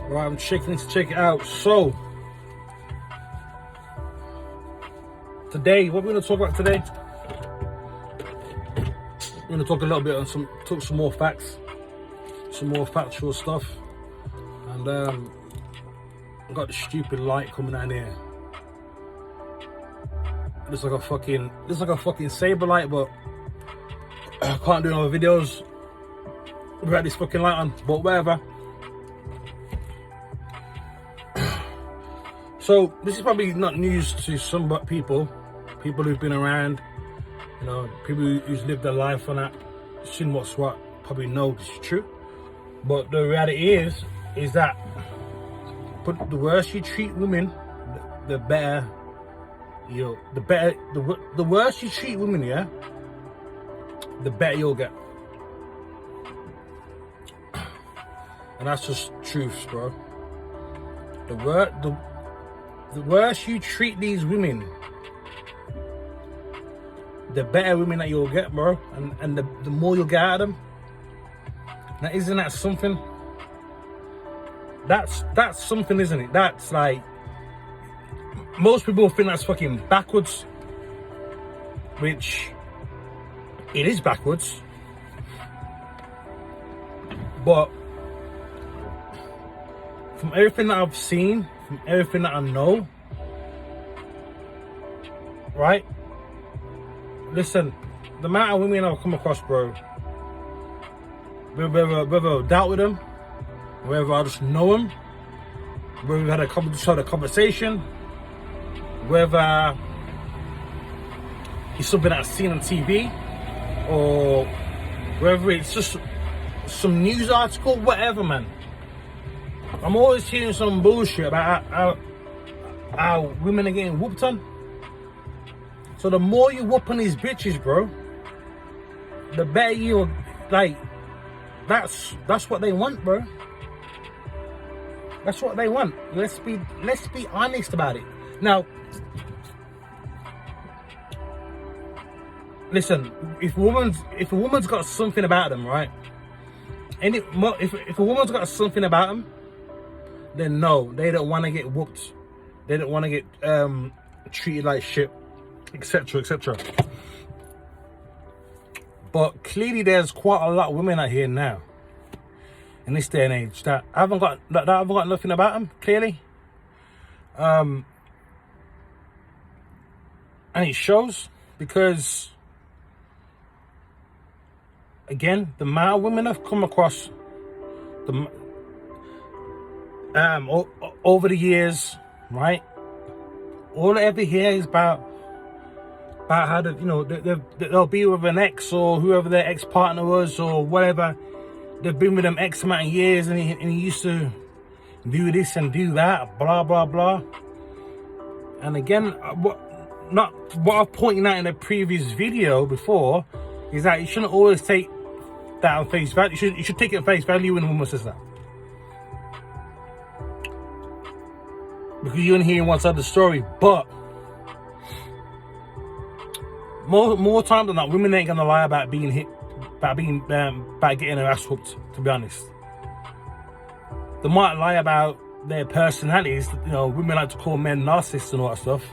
Right, I'm checking to check it out. So today, what we're gonna talk about today? We're gonna talk a little bit on some more facts, some more factual stuff, and I got the stupid light coming out here. Looks like a fucking saber light, but I can't do no videos without this fucking light on. But whatever. So this is probably not news to some but people who've been around, you know, people who's lived their life on that, seen what's what, probably know this is true. But the reality is that the worse you treat women, the better. The worse you treat women, yeah, the better you'll get. And that's just truths, bro. The worse you treat these women, the better women that you'll get, bro. And the more you'll get out of them. Now, isn't that something? That's something, isn't it? That's like, most people think that's fucking backwards, which it is backwards. But from everything that I've seen, from everything that I know, right? Listen, the amount of women I've come across, bro, whether I dealt with them, whether I just know them, whether we've had a conversation, whether it's something that I've seen on TV, or whether it's just some news article, whatever, man. I'm always hearing some bullshit about how women are getting whooped on. So the more you whoop on these bitches, bro, the better you, like, that's what they want, bro. That's what they want. Let's be honest about it. Now, listen, if a woman's got something about them, right? And if a woman's got something about them, then no, they don't want to get whooped. They don't want to get treated like shit, etc., etc. But clearly, there's quite a lot of women out here now, in this day and age, that haven't got nothing about them. Clearly, and it shows, because again, the amount of women I've come across, over the years, right? All I ever hear is about how they'll be with an ex, or whoever their ex partner was, or whatever. They've been with them X amount of years, and he used to do this and do that, blah blah blah. And again, what I've pointed out in a previous video before is that you shouldn't always take that on face value. You should take it at face value when a woman says that, because you're only hearing one side of the story. But more time than not, women ain't gonna lie about being hit, about getting their ass whooped. To be honest, they might lie about their personalities. You know, women like to call men narcissists and all that stuff.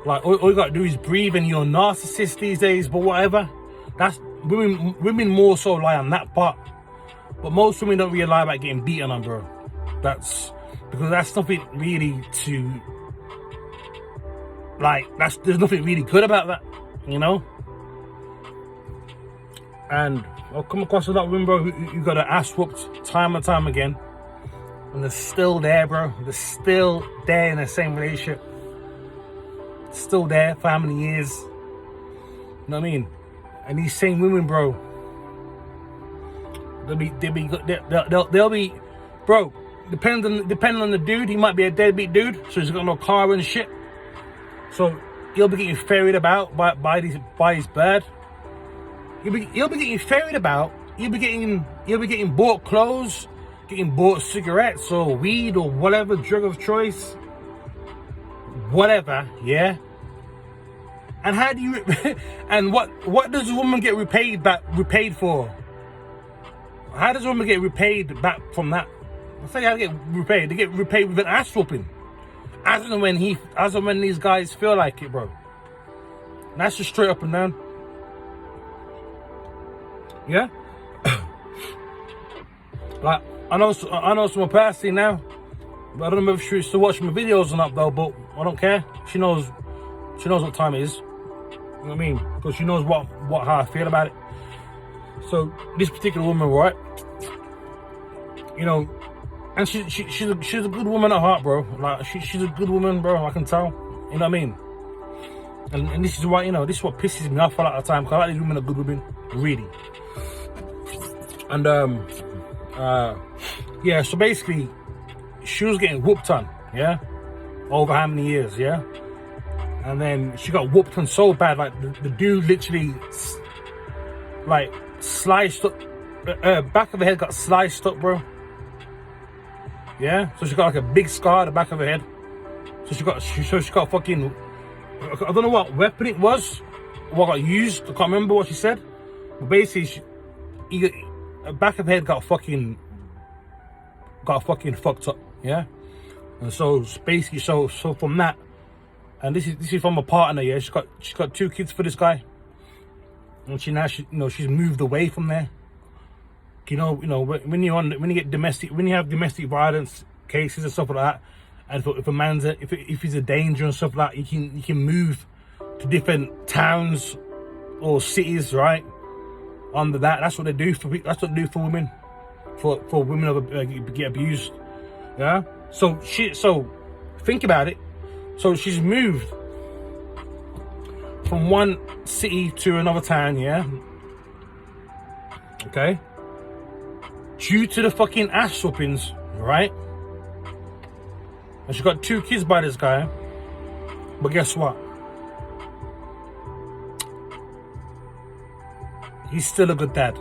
Like, all you gotta do is breathe, and you're a narcissist these days. But whatever, that's women more so lie on that part. But most women don't really lie about getting beaten on, bro. That's because that's nothing really to, like, there's nothing really good about that, you know. And I've come across a lot of women, bro, who got their ass whooped time and time again, and they're still there, bro. They're still there in the same relationship, still there for how many years? You know what I mean? And these same women, bro, they'll be, bro. Depending on the dude, he might be a deadbeat dude, so he's got no car and shit. So he'll be getting ferried about by his bird. He'll be getting ferried about. He'll be getting bought clothes, getting bought cigarettes or weed or whatever drug of choice, whatever. Yeah. And how do you? And what does a woman get repaid for? How does a woman get repaid back from that? That's how they get repaid. They get repaid with an ass whooping. As and when these guys feel like it, bro. And that's just straight up and down. Yeah? Like, I know some personally now, but I don't know if she used to watch my videos or not though, but I don't care. She knows what time it is. You know what I mean? Because she knows how I feel about it. So this particular woman, right? You know, and she's a good woman at heart, bro. Like she's a good woman, bro. I can tell. You know what I mean? And this is why, you know, this is what pisses me off a lot of the time. Because I like these women are good women, really. And yeah. So basically, she was getting whooped on, yeah, over how many years, yeah. And then she got whooped on so bad, like the dude literally, like sliced up, back of her head got sliced up, bro. Yeah, so she got like a big scar at the back of her head. So she got fucking, I don't know what weapon it was, what got used. I can't remember what she said. But basically, the back of her head got fucking fucked up. Yeah, and so basically, so from that, and this is from a partner. Yeah, she's got 2 kids for this guy, and she's moved away from there. You know, when you have domestic violence cases and stuff like that, and if he's a danger and stuff like that, you can move to different towns or cities, right? Under that, that's what they do for women, for women get abused. Yeah. So think about it. So she's moved from one city to another town. Yeah. Okay. Due to the fucking ass whoopings, right? And she got 2 kids by this guy. But guess what? He's still a good dad.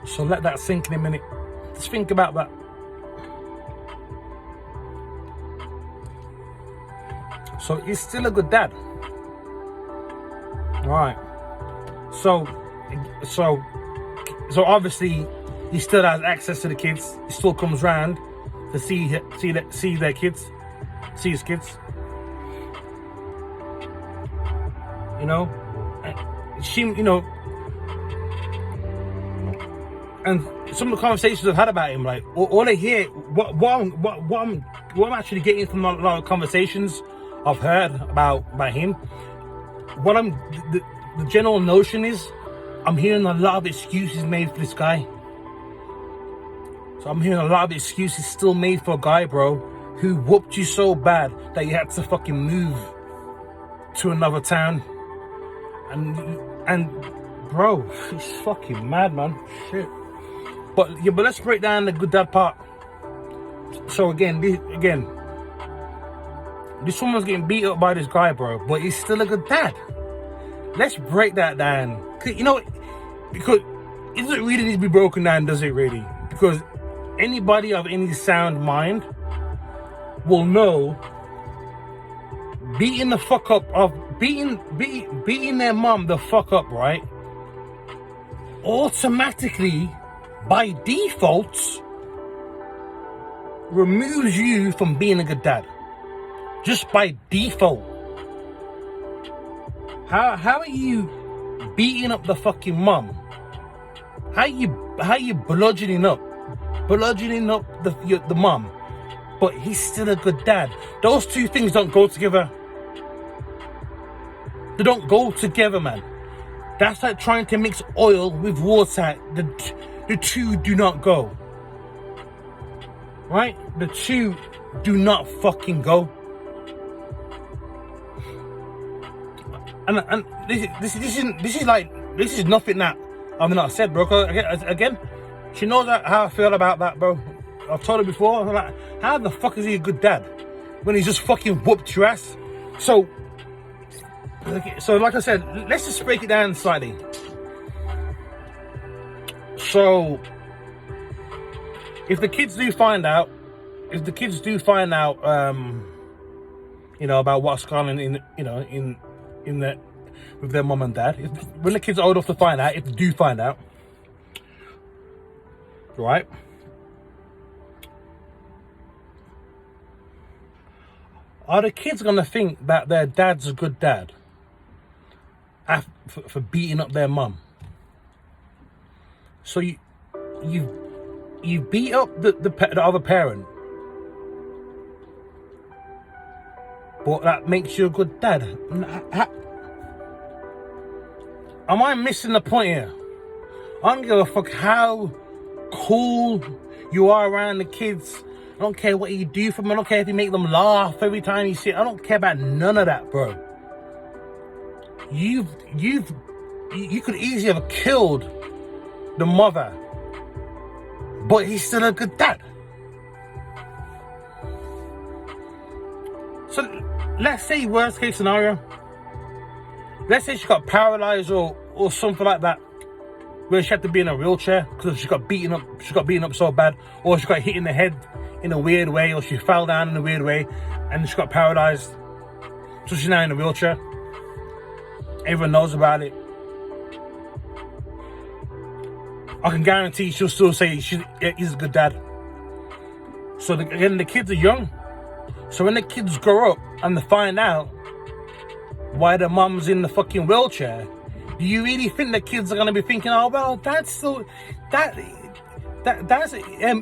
So let that sink in a minute. Just think about that. So he's still a good dad. Right. So obviously he still has access to the kids. He still comes round to see their kids, see his kids. You know, and some of the conversations I've had about him, like all I hear, what I'm actually getting from a lot of conversations I've heard about him. The general notion is, I'm hearing a lot of excuses made for this guy. So I'm hearing a lot of excuses still made for a guy, bro, who whooped you so bad that you had to fucking move to another town. And bro, it's fucking mad, man. Shit. But let's break down the good dad part. So again, this woman's getting beat up by this guy, bro, but he's still a good dad. Let's break that down. You know, because it doesn't really need to be broken down, does it really? Because anybody of any sound mind will know beating the fuck up of beating their mom the fuck up, right? Automatically, by default, removes you from being a good dad. Just by default. How are you beating up the fucking mom? How you bludgeoning up the mom, but he's still a good dad? Those 2 things don't go together. They don't go together, man. That's like trying to mix oil with water. The 2 do not go. Right? The 2 do not fucking go. And this is nothing that I've not said, bro. Again, she knows how I feel about that, bro. I've told her before. I'm like, how the fuck is he a good dad when he's just fucking whooped your ass? So like I said, let's just break it down slightly. So if the kids do find out, about what's going on with their mum and dad, when the kids are old enough to find out, if they do find out, right? Are the kids gonna think that their dad's a good dad for beating up their mum? So you beat up the other parent, but that makes you a good dad. Am I missing the point here? I don't give a fuck how cool you are around the kids. I don't care what you do for them. I don't care if you make them laugh every time you see it. I don't care about none of that, bro. You could easily have killed the mother, but he's still a good dad. So let's say worst case scenario. Let's say she got paralyzed or something like that, where she had to be in a wheelchair because she got beaten up so bad, or she got hit in the head in a weird way, or she fell down in a weird way and she got paralyzed, so she's now in a wheelchair. Everyone knows about it. I can guarantee she'll still say he's a good dad. So again, the kids are young, so when the kids grow up and they find out why the mum's in the fucking wheelchair, do you really think the kids are gonna be thinking, oh well, that's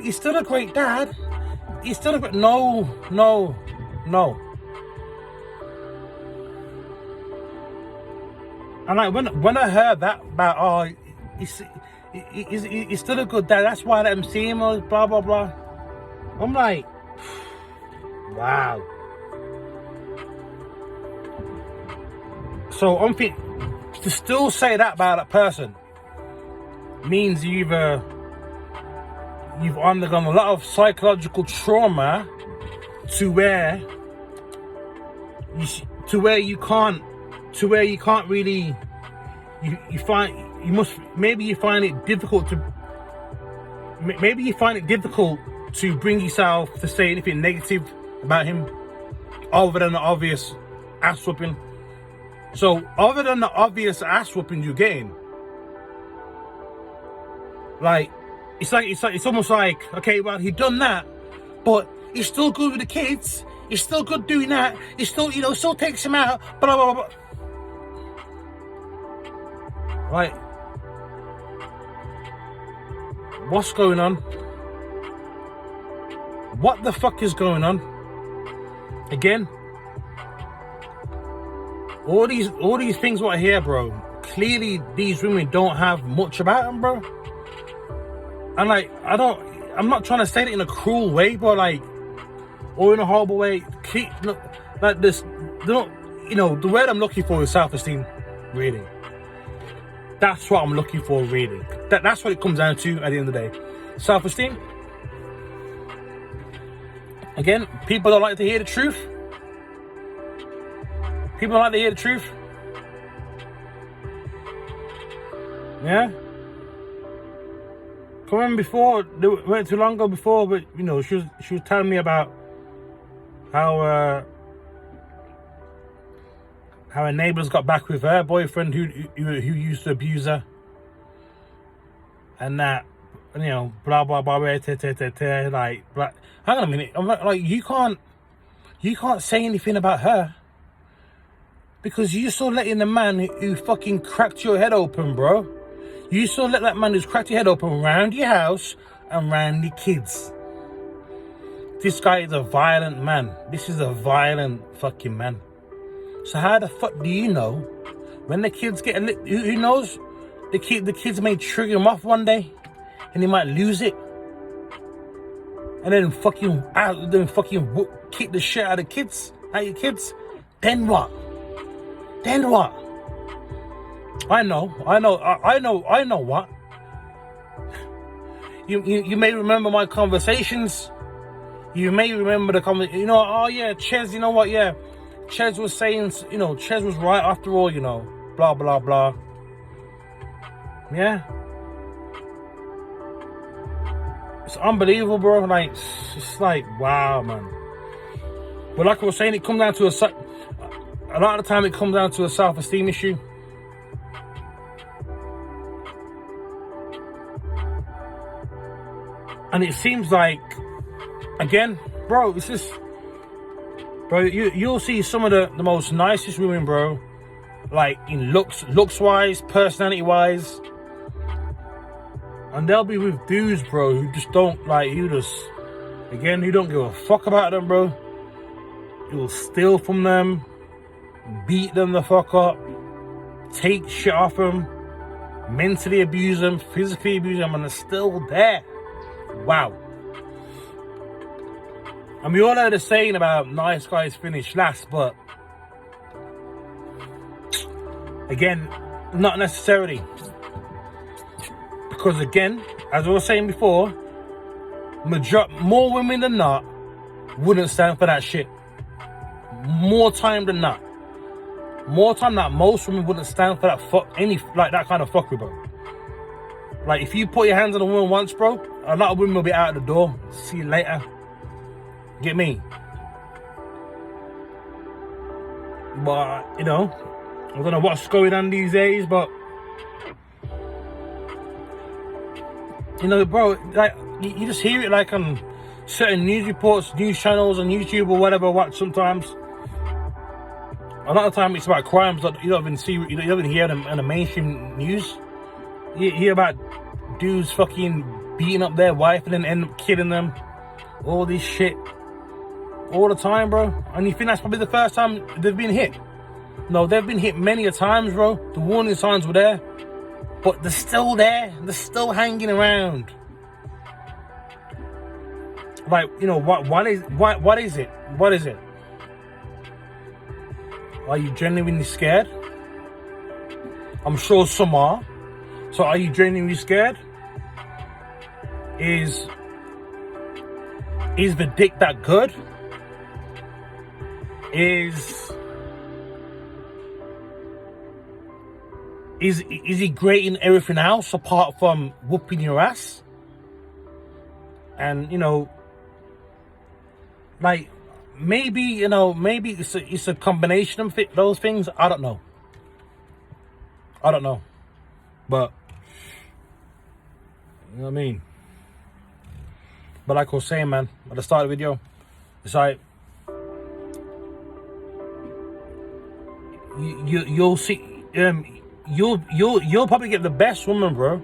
he's still a great dad. He's still a great... No. And like when I heard that about, oh, he's still a good dad, that's why I let him see him, or blah blah blah. I'm like, wow. So I'm thinking, to still say that about a person means you've undergone a lot of psychological trauma to where you can't really, you find it difficult to bring yourself to say anything negative about him other than the obvious ass whooping. So other than the obvious ass whooping you're getting, like it's almost like, okay, well, he done that, but he's still good with the kids. He's still good doing that. He still, still takes him out. Blah blah blah. Like, what's going on? What the fuck is going on? Again, all these things what I hear, bro. Clearly, these women don't have much about them, bro. And like, I'm not trying to say it in a cruel way, but like, or in a horrible way. Like this, the word I'm looking for is self-esteem, really. That's what I'm looking for, really. That's what it comes down to at the end of the day. Self-esteem. Again, people don't like to hear the truth. People don't like to hear the truth. Yeah? Come on, before, it weren't too long ago before, but she was telling me about how her neighbours got back with her boyfriend who used to abuse her, and that, blah blah blah, like, hang on a minute, I'm like, you can't say anything about her because you still letting the man who fucking cracked your head open, bro. You still let that man who's cracked your head open round your house and round the kids. This guy is a violent man. This is a violent fucking man. So how the fuck do you know when the kids get who knows? The kids may trigger him off one day and he might lose it. And then fucking kick the shit out of kids, out your kids. Then what? I know what. You may remember my conversations. You may remember the conversation. Oh yeah, Ches, you know what? Yeah, Ches was saying, Ches was right after all, blah blah blah. Yeah, it's unbelievable, bro. Like, it's like, wow, man. But like I was saying, it comes down to a lot of the time it comes down to a self-esteem issue. And it seems like, again, bro, it's just, bro, you'll see some of the most nicest women, bro, like in looks wise, personality wise, and they'll be with dudes, bro, who just don't like, who don't give a fuck about them, bro. You'll steal from them, beat them the fuck up, take shit off them, mentally abuse them, physically abuse them, and they're still there. Wow. And we all know the saying about nice guys finish last, but again, not necessarily. Because again, as I was saying before, more women than not wouldn't stand for that shit. More time than not. More time than not, most women wouldn't stand for that that kind of fuckery, bro. Like, if you put your hands on a woman once, bro, a lot of women will be out the door. See you later. Get me? But, you know, I don't know what's going on these days, but, you know, bro, like, you just hear it like on certain news reports, news channels on YouTube or whatever I watch sometimes. A lot of the time it's about crimes that you don't even hear them in the mainstream news. You hear about dudes fucking beating up their wife and then end up killing them. All this shit. All the time, bro. And you think that's probably the first time they've been hit? No, they've been hit many a times, bro. The warning signs were there. But they're still there. They're still hanging around. Like, you know, what is it? What is it? Are you genuinely scared? I'm sure some are. So are you genuinely scared? Is the dick that good? Is he great in everything else apart from whooping your ass? And, you know, like, maybe it's a combination of those things. I don't know. But, you know what I mean? But like I was saying, man, at the start of the video, it's like, you'll see, you'll probably get the best woman, bro.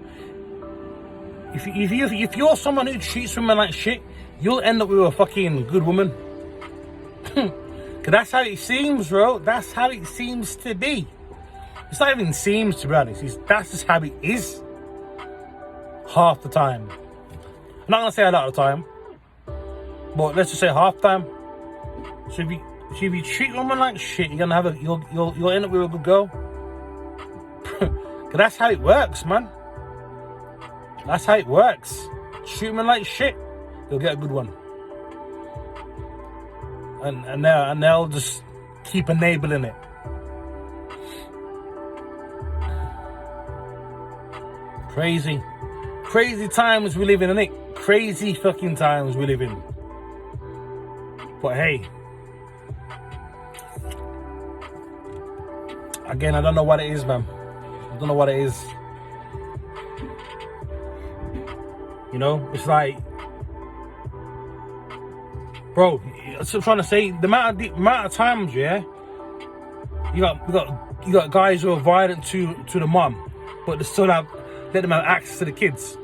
If you're someone who treats women like shit, you'll end up with a fucking good woman. Cause that's how it seems, bro. That's how it seems to be. It's not even seems, to be honest. That's just how it is. Half the time. I'm not gonna say a lot of the time, but let's just say half the time. So if you treat women like shit, you're gonna have you'll end up with a good girl. Cause that's how it works, man. That's how it works. Treat women like shit, you'll get a good one. And they'll just keep enabling it. Crazy times we live in, innit? Crazy fucking times we live in. But hey, again, I don't know what it is, man. I don't know what it is. You know, it's like, bro, that's what I'm trying to say. The amount of times, yeah, you got guys who are violent to the mom, but they still let them have access to the kids.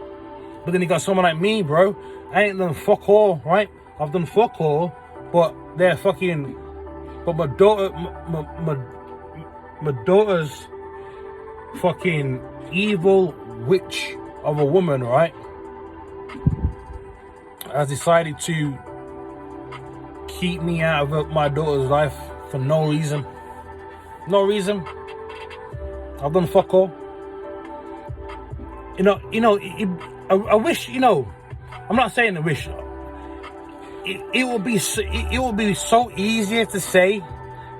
But then you got someone like me, bro. I ain't done fuck all, right? I've done fuck all, but they're fucking. But my daughter's fucking evil witch of a woman, right, has decided to keep me out of my daughter's life for no reason. No reason. I've done fuck all. I wish, I'm not saying I wish. It would be so easier to say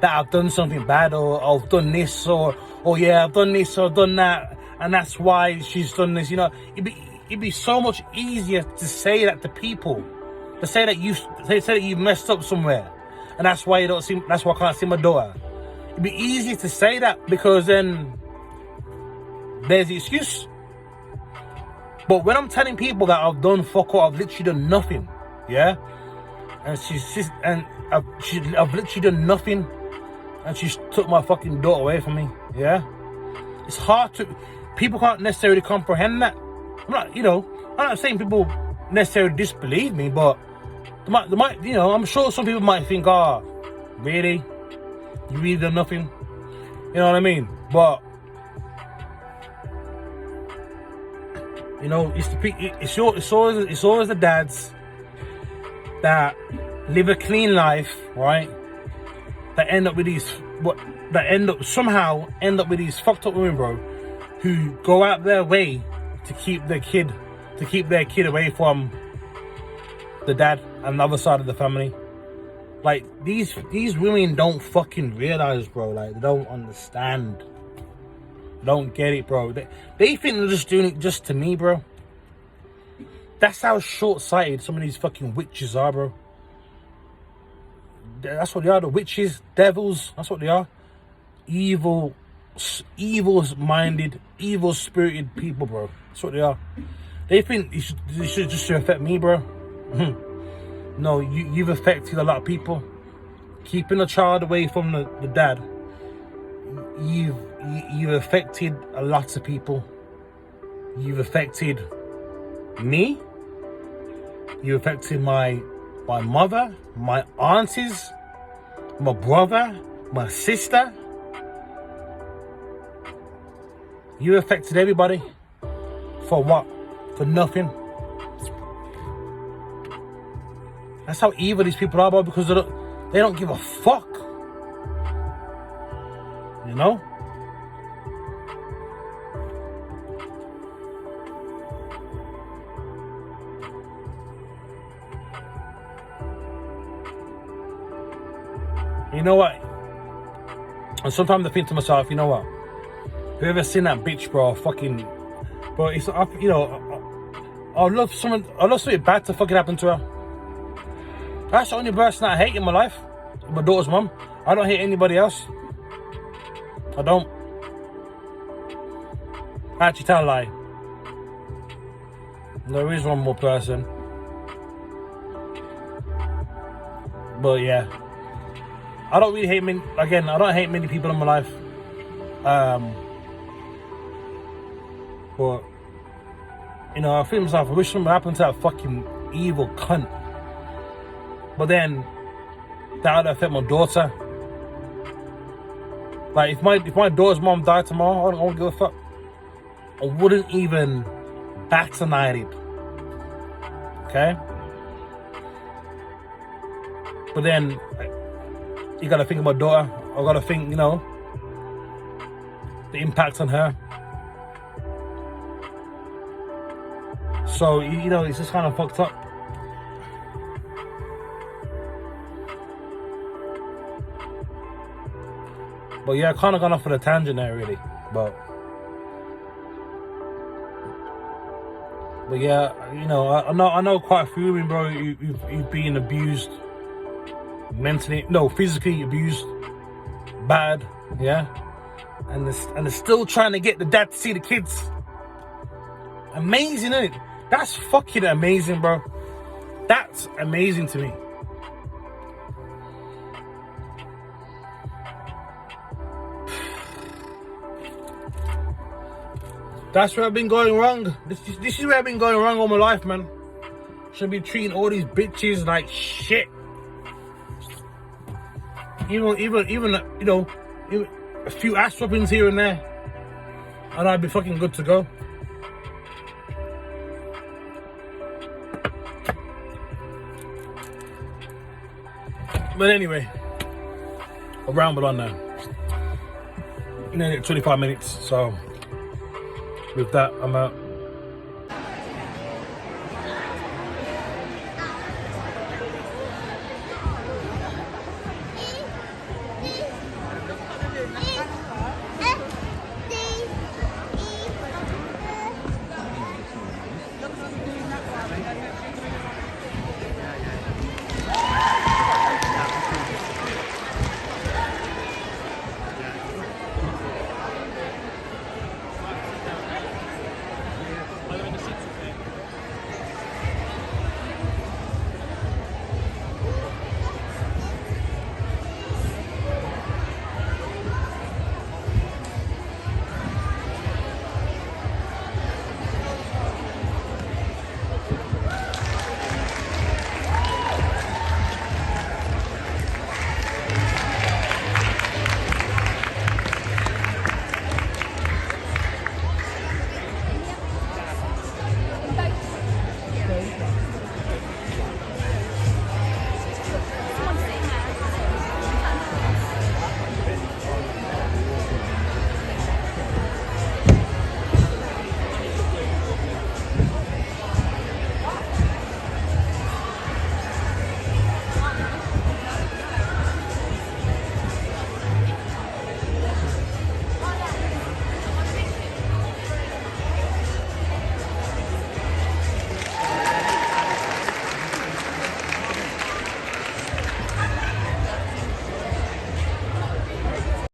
that I've done something bad, or I've done this, or yeah, I've done this or done that, and that's why she's done this. It'd be so much easier to say that to people, to say that you've messed up somewhere, and that's why that's why I can't see my daughter. It'd be easier to say that, because then there's the excuse. But when I'm telling people that I've done fuck all, I've literally done nothing, yeah? And I've literally done nothing, and she's took my fucking daughter away from me, yeah? It's hard to, people can't necessarily comprehend that. I'm not saying people necessarily disbelieve me, but they might, I'm sure some people might think, oh, really? You really done nothing? You know what I mean? But, it's always the dads that live a clean life, right? That end up with these fucked up women, bro, who go out their way to keep their kid away from the dad and the other side of the family. Like, these women don't fucking realize, bro. Like, they don't understand. They don't get it, bro. They think they're just doing it just to me, bro. That's how short-sighted some of these fucking witches are, bro. That's what they are, the witches, devils. That's what they are. Evil-minded, evil-spirited people, bro. That's what they are. They think it should just affect me, bro. No, you've affected a lot of people. Keeping a child away from the dad, you've affected a lot of people. You've affected me. You affected my mother, my aunties, my brother, my sister. You affected everybody. For what? For nothing. That's how evil these people are, bro, because they don't give a fuck. You know? You know what? And sometimes I think to myself, you know what? Whoever seen that bitch, bro, fucking, bro, it's, I'd love something bad to fucking happen to her. That's the only person I hate in my life. My daughter's mum. I don't hate anybody else. I don't. Actually, tell a lie. There is one more person. But yeah. I don't really hate many, again, I don't hate many people in my life. But, I feel myself, I wish something happened to that fucking evil cunt. But then, that would affect my daughter. Like, if my daughter's mom died tomorrow, I don't give a fuck. I wouldn't even bat an eyelid. Okay? But then, you gotta think of my daughter. I gotta think, the impact on her. So, it's just kind of fucked up. But yeah, I kind of gone off on a tangent there, really. But yeah, I know quite a few women, bro, who've been abused mentally, no, physically abused, bad, yeah, and they're still trying to get the dad to see the kids. Amazing, isn't it? That's fucking amazing, bro. That's amazing to me. That's where I've been going wrong. This is where I've been going wrong all my life, man. Should be treating all these bitches like shit. Even a few ass whoopings here and there, and I'd be fucking good to go. But anyway, I'll ramble on now. Nearly 25 minutes, so with that, I'm out.